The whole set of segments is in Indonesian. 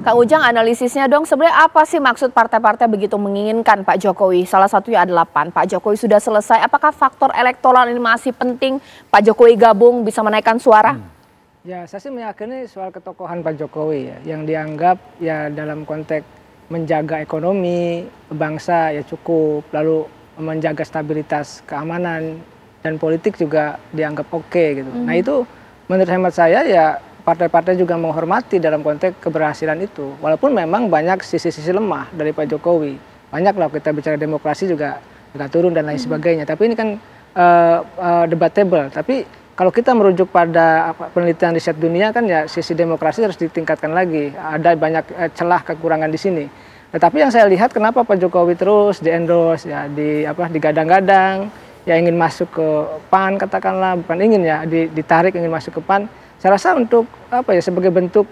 Kang Ujang, analisisnya dong, sebenarnya apa sih maksud partai-partai begitu menginginkan Pak Jokowi? Salah satunya adalah PAN. Pak Jokowi sudah selesai, apakah faktor elektoral ini masih penting? Pak Jokowi gabung bisa menaikkan suara? Ya, saya sih meyakini soal ketokohan Pak Jokowi ya, yang dianggap ya dalam konteks menjaga ekonomi bangsa ya cukup, lalu menjaga stabilitas keamanan dan politik juga dianggap oke gitu. Nah itu menurut hemat saya ya partai-partai juga menghormati dalam konteks keberhasilan itu. Walaupun memang banyak sisi-sisi lemah dari Pak Jokowi. Banyak lah kita bicara demokrasi juga turun dan lain sebagainya. Tapi ini kan debatable. Tapi kalau kita merujuk pada penelitian riset dunia kan ya sisi demokrasi harus ditingkatkan lagi. Ada banyak celah kekurangan di sini. Tetapi yang saya lihat kenapa Pak Jokowi terus di-endorse ya digadang-gadang ya ingin masuk ke PAN katakanlah, bukan ingin ya ditarik ingin masuk ke PAN. Saya rasa untuk sebagai bentuk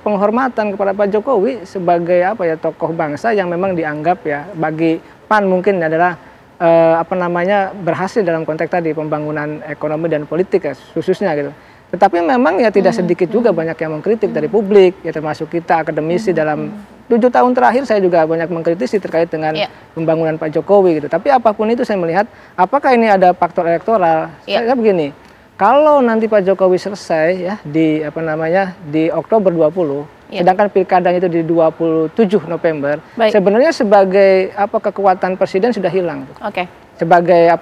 penghormatan kepada Pak Jokowi sebagai tokoh bangsa yang memang dianggap ya bagi PAN mungkin adalah berhasil dalam konteks tadi pembangunan ekonomi dan politik ya khususnya gitu. Tetapi memang ya tidak sedikit juga banyak yang mengkritik dari publik ya termasuk kita akademisi dalam 7 tahun terakhir saya juga banyak mengkritisi terkait dengan pembangunan Pak Jokowi gitu. Tapi apapun itu saya melihat apakah ini ada faktor elektoral? Saya begini. Kalau nanti Pak Jokowi selesai ya di di Oktober 20, sedangkan pilkadanya itu di 27 November, sebenarnya sebagai kekuatan presiden sudah hilang. Sebagai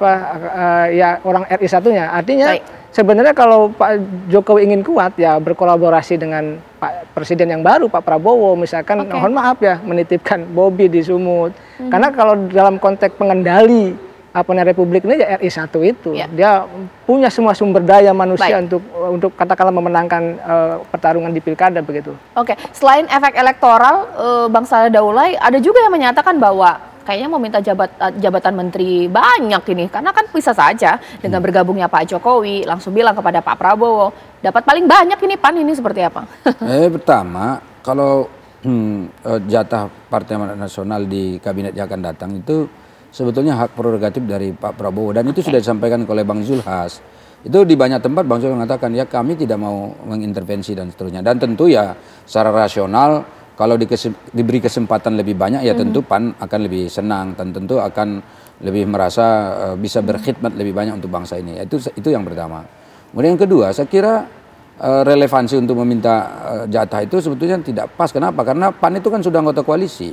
ya orang RI satunya. Artinya sebenarnya kalau Pak Jokowi ingin kuat ya berkolaborasi dengan Pak Presiden yang baru Pak Prabowo misalkan mohon maaf ya menitipkan Bobi di Sumut. Karena kalau dalam konteks pengendali Republik ini ya RI 1 itu dia punya semua sumber daya manusia untuk katakanlah memenangkan pertarungan di pilkada begitu. Selain efek elektoral Bang Saleh Daulay ada juga yang menyatakan bahwa kayaknya mau minta jabatan menteri banyak ini karena kan bisa saja dengan bergabungnya Pak Jokowi langsung bilang kepada Pak Prabowo dapat paling banyak ini PAN ini seperti apa? Pertama kalau jatah Partai Amanat Nasional di kabinet yang akan datang itu sebetulnya hak prerogatif dari Pak Prabowo dan itu sudah disampaikan oleh Bang Zulhas. Itu di banyak tempat Bang Zulhas mengatakan ya kami tidak mau mengintervensi dan seterusnya. Dan tentu ya secara rasional kalau diberi kesempatan lebih banyak ya tentu PAN akan lebih senang dan tentu akan lebih merasa bisa berkhidmat lebih banyak untuk bangsa ini. Itu yang pertama. Kemudian yang kedua saya kira relevansi untuk meminta jatah itu sebetulnya tidak pas. Kenapa? Karena PAN itu kan sudah anggota koalisi.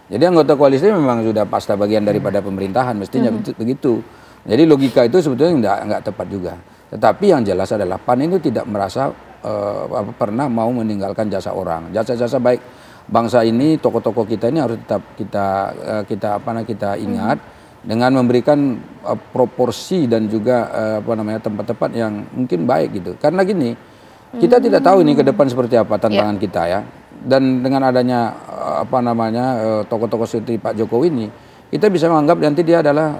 Jadi anggota koalisi memang sudah pasti bagian daripada pemerintahan, mestinya begitu. Jadi logika itu sebetulnya nggak tepat juga. Tetapi yang jelas adalah PAN itu tidak merasa pernah mau meninggalkan jasa orang. Jasa-jasa baik bangsa ini, tokoh-tokoh kita ini harus tetap kita ingat dengan memberikan proporsi dan juga tempat-tempat yang mungkin baik gitu. Karena gini, kita tidak tahu ini ke depan seperti apa tantangan kita ya. Dan dengan adanya tokoh-tokoh seperti Pak Jokowi ini, kita bisa menganggap nanti dia adalah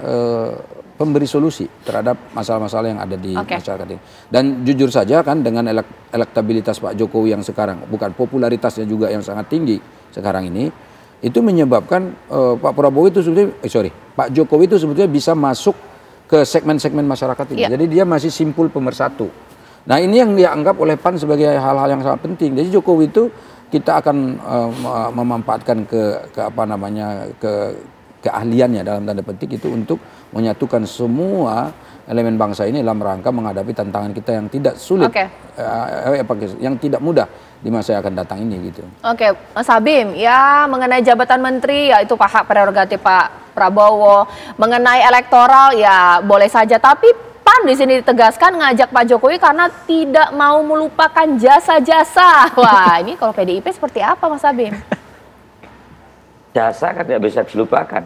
pemberi solusi terhadap masalah-masalah yang ada di masyarakat ini. Dan jujur saja kan dengan elektabilitas Pak Jokowi yang sekarang, bukan popularitasnya juga yang sangat tinggi sekarang ini, itu menyebabkan Pak Prabowo itu sebetulnya, Pak Jokowi itu sebetulnya bisa masuk ke segmen-segmen masyarakat ini. Jadi dia masih simpul pemersatu. Nah ini yang dianggap oleh PAN sebagai hal-hal yang sangat penting. Jadi Jokowi itu kita akan memanfaatkan keahliannya dalam tanda petik itu untuk menyatukan semua elemen bangsa ini dalam rangka menghadapi tantangan kita yang tidak sulit, yang tidak mudah di masa yang akan datang ini gitu. Mas Habib, ya mengenai jabatan menteri ya itu hak prerogatif Pak Prabowo, mengenai elektoral ya boleh saja, tapi PAN di sini ditegaskan ngajak Pak Jokowi karena tidak mau melupakan jasa-jasa. Wah, ini kalau PDIP seperti apa, Mas Habib? Jasa kan tidak bisa dilupakan.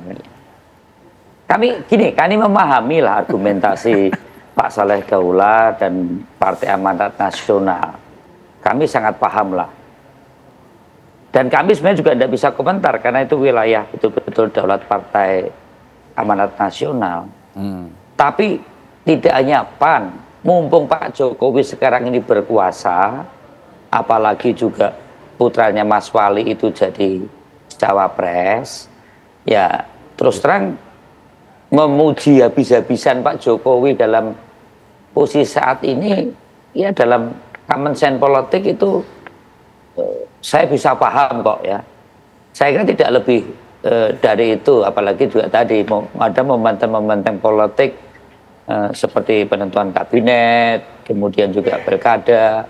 Kami memahami lah argumentasi Pak Saleh Daulay dan Partai Amanat Nasional. Kami sangat paham lah. Dan kami sebenarnya juga tidak bisa komentar karena itu wilayah betul-betul daulat Partai Amanat Nasional. Tapi tidak hanya PAN, mumpung Pak Jokowi sekarang ini berkuasa, apalagi juga putranya Mas Wali itu jadi cawapres, ya terus terang memuji habis-habisan Pak Jokowi dalam posisi saat ini, ya dalam common sense politik itu saya bisa paham kok ya. Saya kira tidak lebih dari itu, apalagi juga tadi ada momentum-momentum politik seperti penentuan kabinet, kemudian juga pilkada.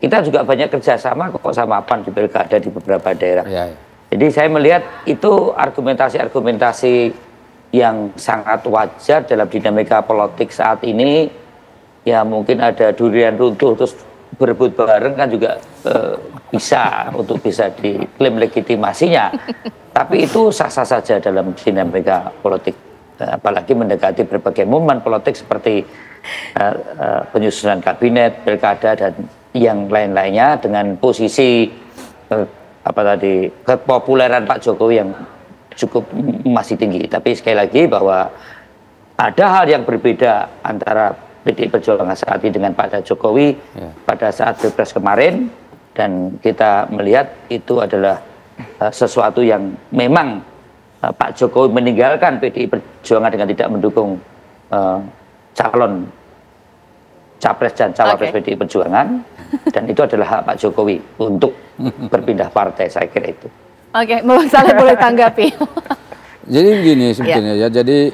Kita juga banyak kerjasama kok sama PAN di pilkada di beberapa daerah. Ya, ya. Jadi saya melihat itu argumentasi-argumentasi yang sangat wajar dalam dinamika politik saat ini. Ya mungkin ada durian runtuh terus berebut bareng kan juga bisa untuk bisa diklaim legitimasinya. Tapi itu sah-sah saja dalam dinamika politik. Apalagi mendekati berbagai momen politik seperti penyusunan kabinet, pilkada dan yang lain-lainnya dengan posisi kepopuleran Pak Jokowi yang cukup masih tinggi. Tapi sekali lagi bahwa ada hal yang berbeda antara PDI Perjuangan saat ini dengan Pak Jokowi pada saat Pilpres kemarin, dan kita melihat itu adalah sesuatu yang memang Pak Jokowi meninggalkan PDI Perjuangan dengan tidak mendukung calon capres dan cawapres PDI Perjuangan, dan itu adalah hak Pak Jokowi untuk berpindah partai, saya kira itu. Oke, Bang Saleh boleh tanggapi. Jadi begini sebetulnya ya, jadi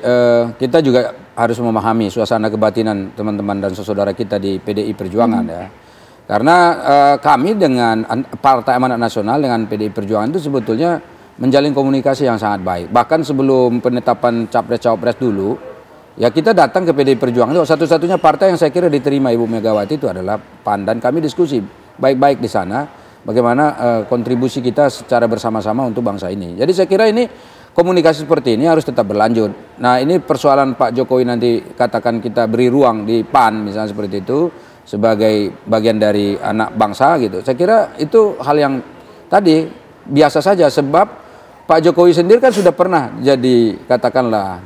kita juga harus memahami suasana kebatinan teman-teman dan saudara kita di PDI Perjuangan ya. Karena kami dengan Partai Amanat Nasional dengan PDI Perjuangan itu sebetulnya menjalin komunikasi yang sangat baik. Bahkan sebelum penetapan capres-cawapres dulu, ya kita datang ke PDI Perjuangan itu satu-satunya partai yang saya kira diterima Ibu Megawati itu adalah PAN, dan kami diskusi baik-baik di sana bagaimana kontribusi kita secara bersama-sama untuk bangsa ini. Jadi saya kira ini komunikasi seperti ini harus tetap berlanjut. Nah ini persoalan Pak Jokowi nanti katakan kita beri ruang di PAN misalnya seperti itu sebagai bagian dari anak bangsa gitu. Saya kira itu hal yang tadi biasa saja, sebab Pak Jokowi sendiri kan sudah pernah jadi katakanlah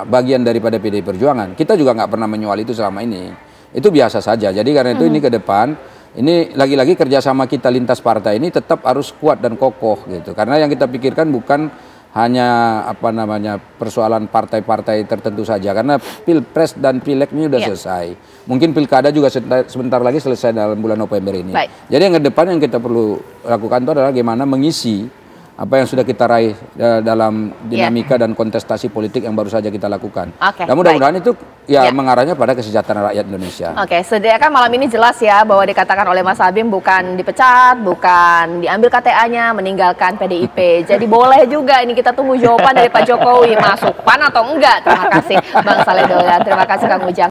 bagian daripada PDI Perjuangan. Kita juga nggak pernah menyoal itu selama ini. Itu biasa saja. Jadi karena itu ini ke depan ini lagi-lagi kerjasama kita lintas partai ini tetap harus kuat dan kokoh gitu. Karena yang kita pikirkan bukan hanya persoalan partai-partai tertentu saja, karena pilpres dan pileg ini sudah selesai. Mungkin pilkada juga sebentar lagi selesai dalam bulan November ini. Jadi yang ke depan yang kita perlu lakukan itu adalah bagaimana mengisi apa yang sudah kita raih dalam dinamika dan kontestasi politik yang baru saja kita lakukan. Dan mudah-mudahan itu mengarahnya pada kesejahteraan rakyat Indonesia. Sediakan malam ini jelas ya bahwa dikatakan oleh Mas Habib bukan dipecat, bukan diambil KTA-nya, meninggalkan PDIP. Jadi boleh juga ini kita tunggu jawaban dari Pak Jokowi, masuk PAN atau enggak. Terima kasih Bang Saleh Daulay, terima kasih Kang Ujang.